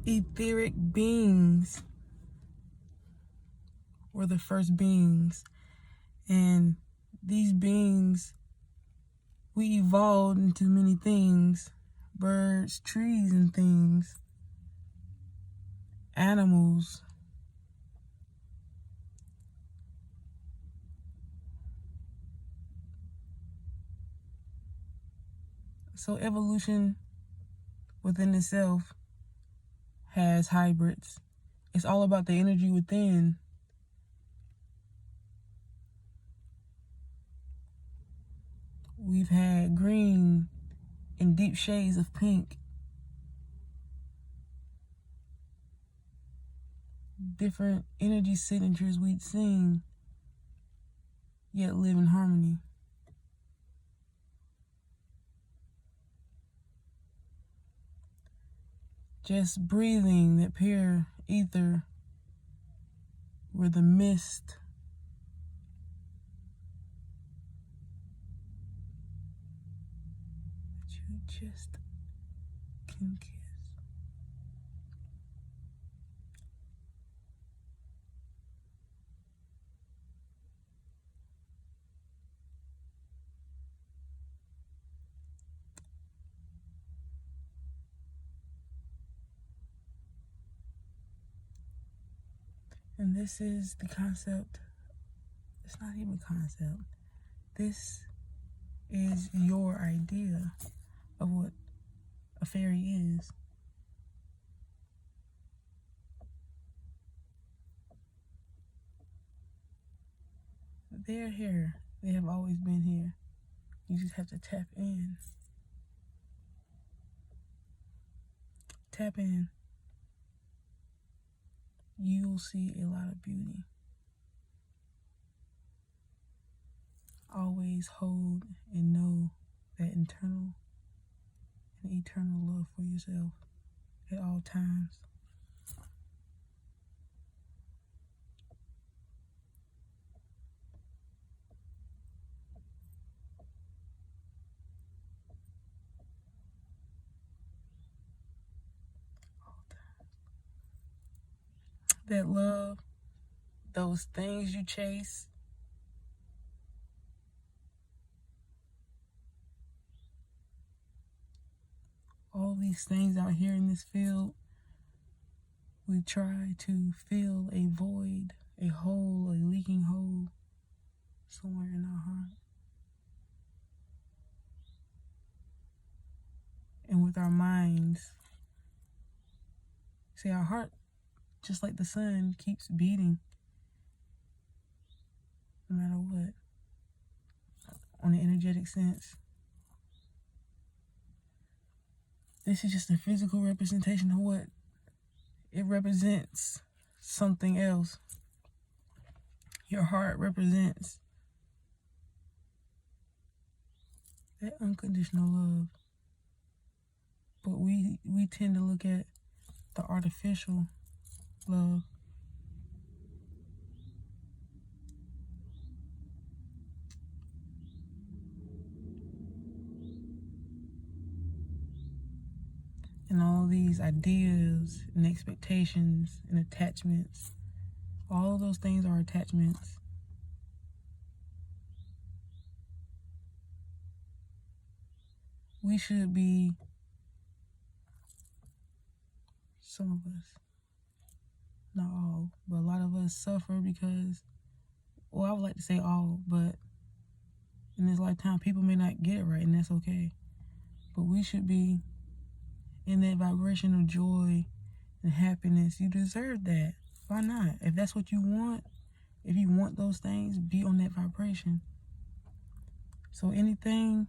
etheric beings were the first beings. And these beings, we evolved into many things. Birds, trees, and things. Animals. So evolution within itself has hybrids. It's all about the energy within. We've had green and deep shades of pink. Different energy signatures we'd seen, yet live in harmony. Just breathing that pure ether where the mist that you just can kiss. And this is the concept. It's not even a concept. This is your idea of what a fairy is. They're here. They have always been here. You just have to tap in. Tap in. You'll see a lot of beauty. Always hold and know that internal and eternal love for yourself at all times. That love, those things you chase, all these things out here in this field, we try to fill a void, a hole, a leaking hole somewhere in our heart. And with our minds, see, our heart, just like the sun, keeps beating no matter what, on the energetic sense. This is just a physical representation of what it represents. Something else. Your heart represents that unconditional love. But we tend to look at the artificial love. And all these ideas and expectations and attachments, all of those things are attachments. We should be, some of us, not all, but a lot of us suffer because, well, I would like to say all, but in this lifetime, people may not get it right, and that's okay. But we should be in that vibration of joy and happiness. You deserve that. Why not? If that's what you want, if you want those things, be on that vibration. So anything,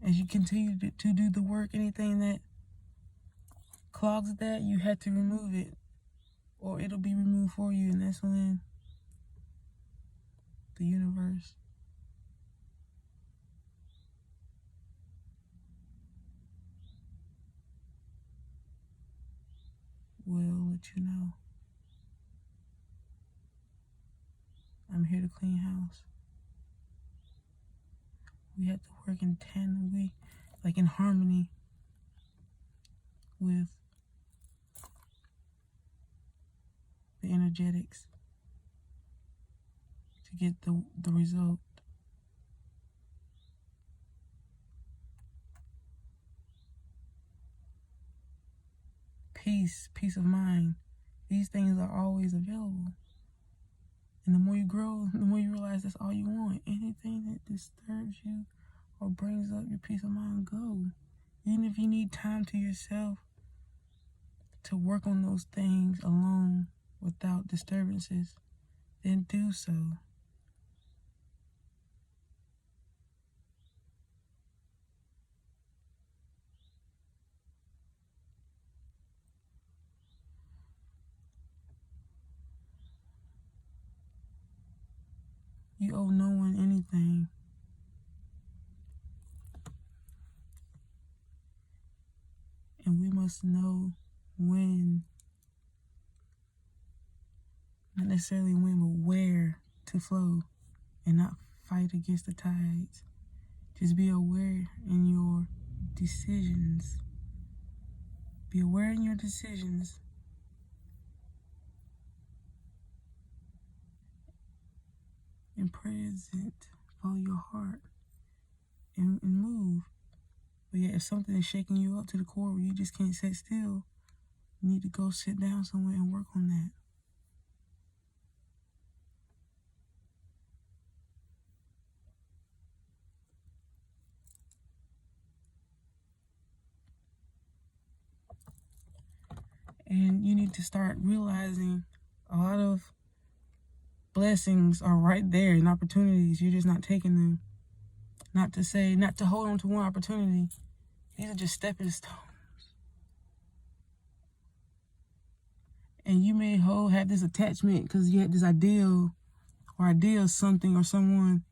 as you continue to do the work, anything that clogs that, you have to remove it, or it'll be removed for you. And that's when the universe will let you know. I'm here to clean house. We have to work in tandem, like in harmony with the energetics to get the result. Peace of mind. These things are always available. And the more you grow, the more you realize that's all you want. Anything that disturbs you or brings up your peace of mind, go. Even if you need time to yourself to work on those things alone without disturbances, then do so. You owe no one anything. And we must know when, not necessarily when, but where to flow and not fight against the tides. Just be aware in your decisions. Be aware in your decisions. And present, follow your heart and move. But yeah, if something is shaking you up to the core where you just can't sit still, you need to go sit down somewhere and work on that. And you need to start realizing a lot of blessings are right there and opportunities. You're just not taking them. Not to hold on to one opportunity. These are just stepping stones. And you may have this attachment because you had this ideal of something or someone.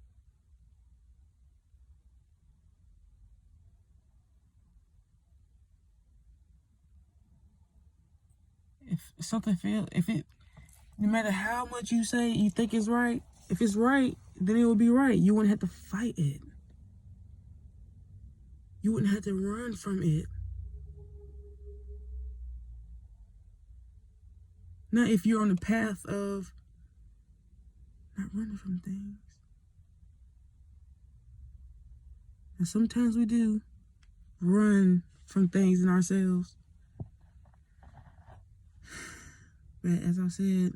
If something no matter how much you say you think it's right, if it's right, then it will be right. You wouldn't have to fight it. You wouldn't have to run from it. Not if you're on the path of not running from things. And sometimes we do run from things in ourselves. But as I said,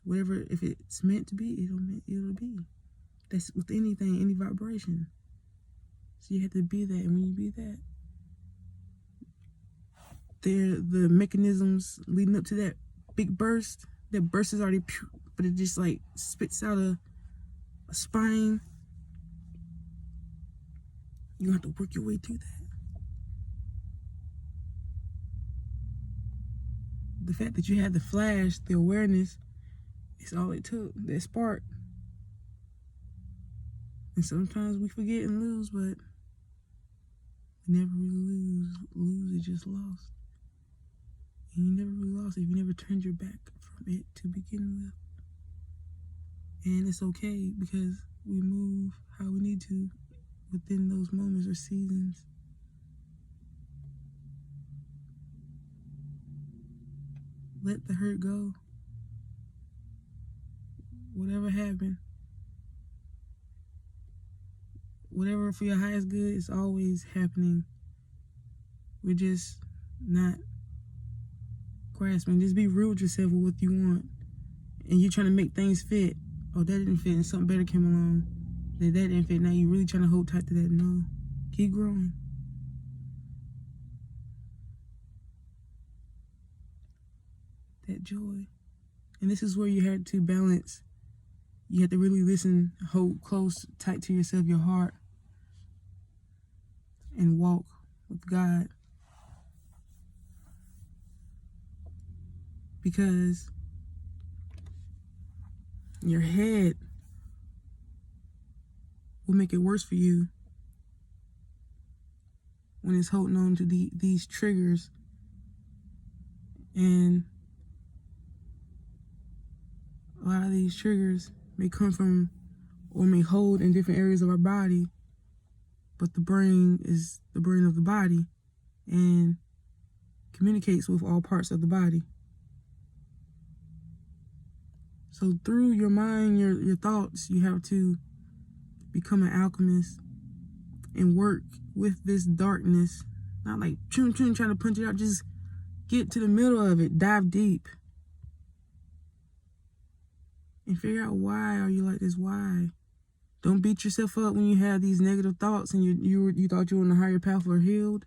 whatever, if it's meant to be, it'll be. That's with anything, any vibration. So you have to be that, and when you be that, the mechanisms leading up to that big burst, that burst is already, but it just like spits out a spine. You have to work your way through that. The fact that you had the flash, the awareness, is all it took, that spark. And sometimes we forget and lose, but we never really lose is just lost. And you never really lost if you never turned your back from it to begin with. And it's okay because we move how we need to within those moments or seasons. Let the hurt go. Whatever happened, whatever for your highest good is always happening. We're just not grasping. Just be real with yourself with what you want. And you're trying to make things fit. Oh, that didn't fit and something better came along. That didn't fit. Now you're really trying to hold tight to that. No. Keep growing. That joy. And this is where you have to balance. You have to really listen, hold close, tight to yourself, your heart, and walk with God. Because your head will make it worse for you when it's holding on to these triggers. And a lot of these triggers may come from or may hold in different areas of our body, but the brain is the brain of the body and communicates with all parts of the body. So through your mind, your thoughts, you have to become an alchemist and work with this darkness. Not like trying to punch it out. Just get to the middle of it. Dive deep. And figure out, why are you like this? Why? Don't beat yourself up when you have these negative thoughts and you thought you were on a higher path or healed,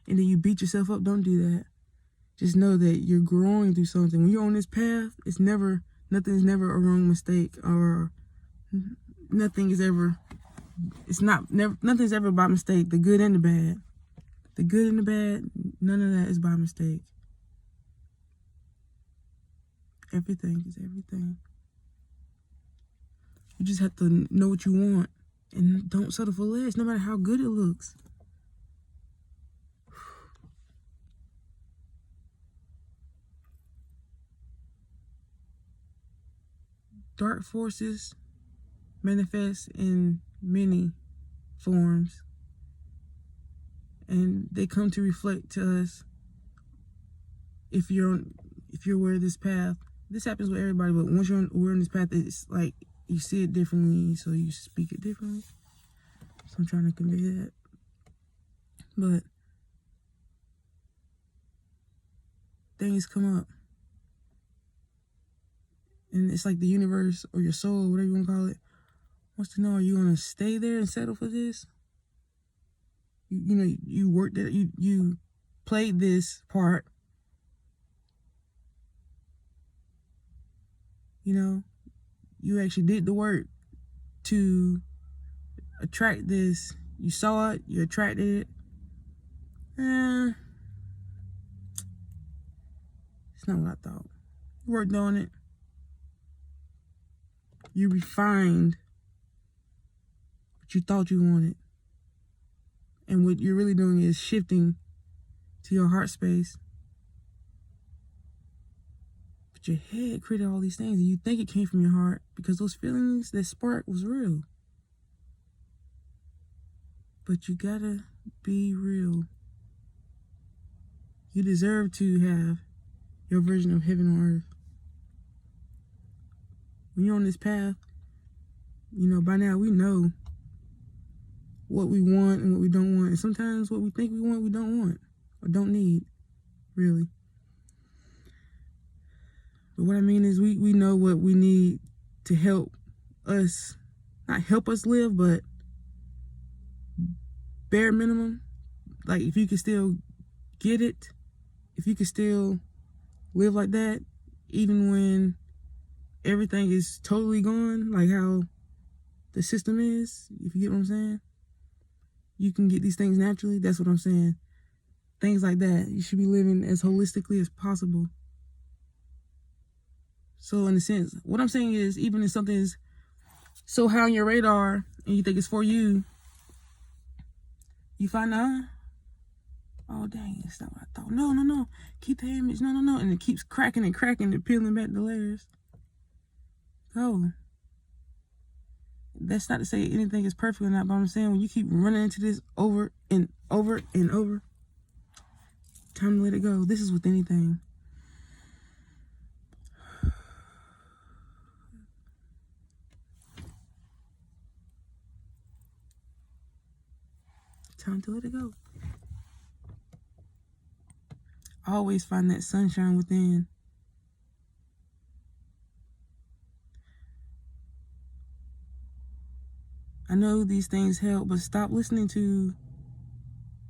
and then you beat yourself up. Don't do that. Just know that you're growing through something. When you're on this path, nothing's never a wrong mistake, or nothing's ever by mistake. The good and the bad. The good and the bad, none of that is by mistake. Everything is everything. You just have to know what you want and don't settle for less, no matter how good it looks. Dark forces manifest in many forms, and they come to reflect to us if you're aware of this path. This happens with everybody, but once you're aware of this path, it's like you see it differently, so you speak it differently. So I'm trying to convey that. But things come up, and it's like the universe or your soul, whatever you want to call it, wants to know, are you going to stay there and settle for this? You worked it, you played this part. You actually did the work to attract this. You saw it, you attracted it. It's not what I thought. You worked on it. You refined what you thought you wanted. And what you're really doing is shifting to your heart space. But your head created all these things, and you think it came from your heart because those feelings, that spark was real. But you gotta be real. You deserve to have your version of heaven on earth. When you're on this path, by now we know what we want and what we don't want. And sometimes what we think we don't want or don't need, really. But what I mean is we know what we need to help us, not help us live, but bare minimum. Like, if you can still get it, if you can still live like that, even when everything is totally gone, like how the system is, if you get what I'm saying, you can get these things naturally. That's what I'm saying. Things like that. You should be living as holistically as possible. So in a sense, what I'm saying is, even if something is so high on your radar and you think it's for you, you find out, oh dang, it's not what I thought. No. Keep the image. No. And it keeps cracking and peeling back the layers. Oh. That's not to say anything is perfect or not, but I'm saying when you keep running into this over and over and over, time to let it go. This is with anything. Time to let it go. Always find that sunshine within. I know these things help, but stop listening to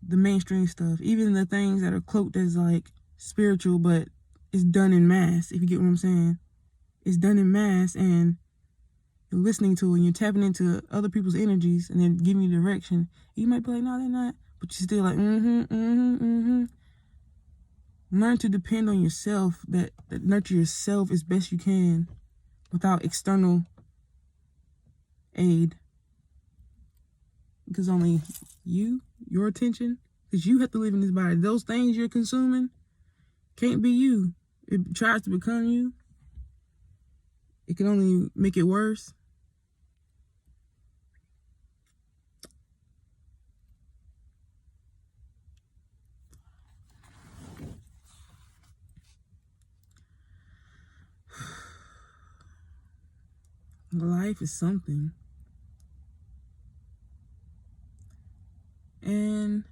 the mainstream stuff. Even the things that are cloaked as like spiritual, but it's done in mass, if you get what I'm saying. It's done in mass, and you're listening to it, and you're tapping into other people's energies, and then giving you direction. You might be like, no, they're not. But you're still like, Learn to depend on yourself, that nurture yourself as best you can without external aid. Because only your attention, because you have to live in this body. Those things you're consuming can't be you. It tries to become you. It can only make it worse. life is something. And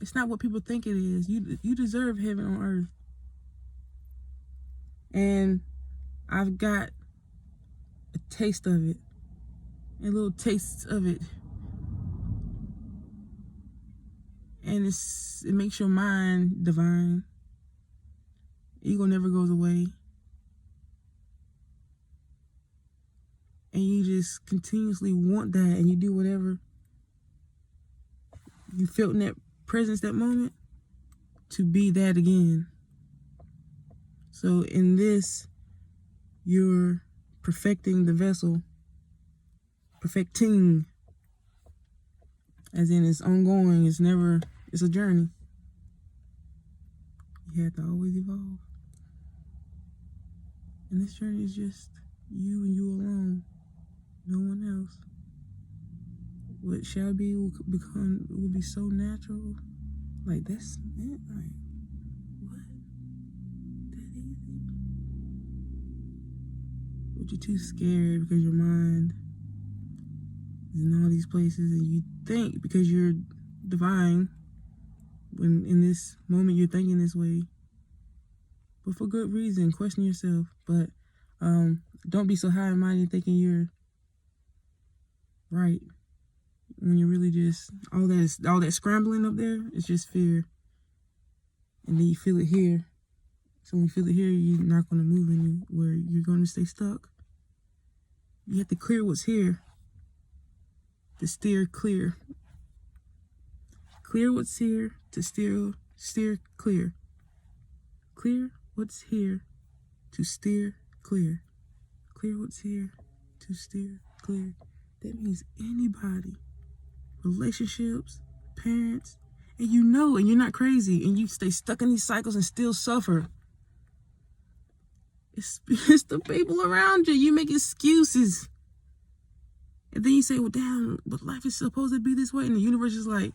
it's not what people think it is. You deserve heaven on earth. And I've got a taste of it, a little taste of it. And it makes your mind divine. Ego never goes away. And you just continuously want that, and you do whatever you felt in that presence, that moment, to be that again. So in this, you're perfecting the vessel. Perfecting. As in, it's ongoing. It's a journey. You have to always evolve. And this journey is just you and you alone. No one else. What shall be will be so natural. Like, that's it. Like, what? That easy? But you're too scared because your mind is in all these places, and you think because you're divine, when in this moment you're thinking this way, but for good reason. Question yourself. But don't be so high and mighty thinking you're right, when you're really just all that scrambling up there. It's just fear, and then you feel it here. So when you feel it here, you're not going to move anywhere. You're going to stay stuck. You have to clear what's here. To steer clear. Clear what's here to steer clear. Clear what's here to steer clear. Clear what's here to steer clear. That means anybody, relationships, parents, and and you're not crazy, and you stay stuck in these cycles and still suffer. It's the people around you. You make excuses. And then you say, well, damn, but life is supposed to be this way. And the universe is like,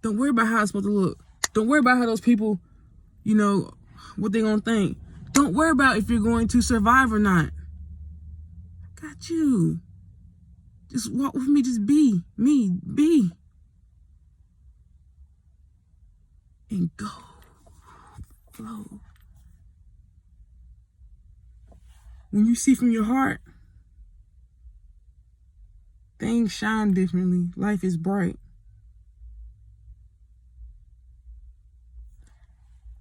don't worry about how it's supposed to look. Don't worry about how those people, what they're going to think. Don't worry about if you're going to survive or not. Got you. Just walk with me. Just be. Me. Be. And go. Flow. When you see from your heart, things shine differently. Life is bright.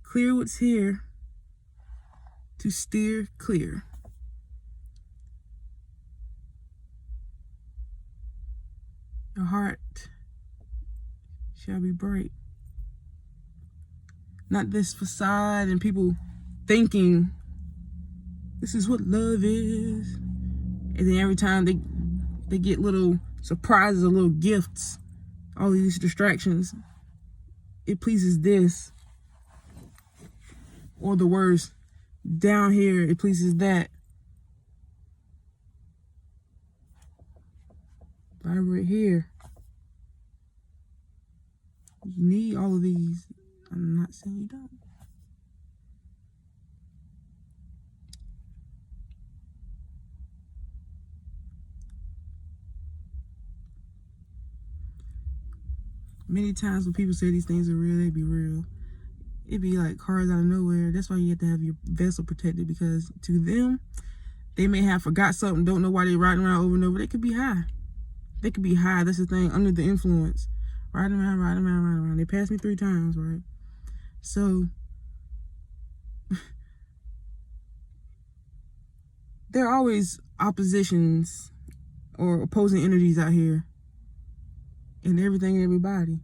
Clear what's here to steer clear. Your heart shall be bright. Not this facade and people thinking this is what love is. And then every time they get little surprises or little gifts, all these distractions, it pleases this. Or the worst, down here, it pleases that. Vibrate here. You need all of these. I'm not saying you don't. Many times when people say these things are real, they be real. It be like cars out of nowhere. That's why you have to have your vessel protected, because to them, they may have forgot something, don't know why they riding around over and over. They could be high. They could be high. That's the thing, under the influence. Riding around. They passed me 3 times, right? So, there are always oppositions or opposing energies out here in everything and everybody.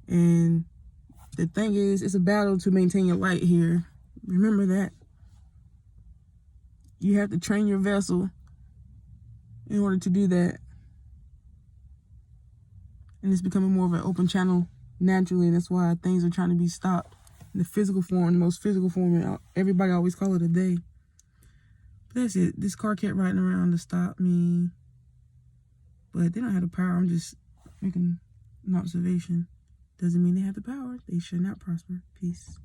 And the thing is, it's a battle to maintain your light here. Remember that. You have to train your vessel in order to do that. And it's becoming more of an open channel naturally. And that's why things are trying to be stopped in the physical form, the most physical form. And everybody always call it a day. But that's it. This car kept riding around to stop me. But they don't have the power. I'm just making an observation. Doesn't mean they have the power. They should not prosper. Peace.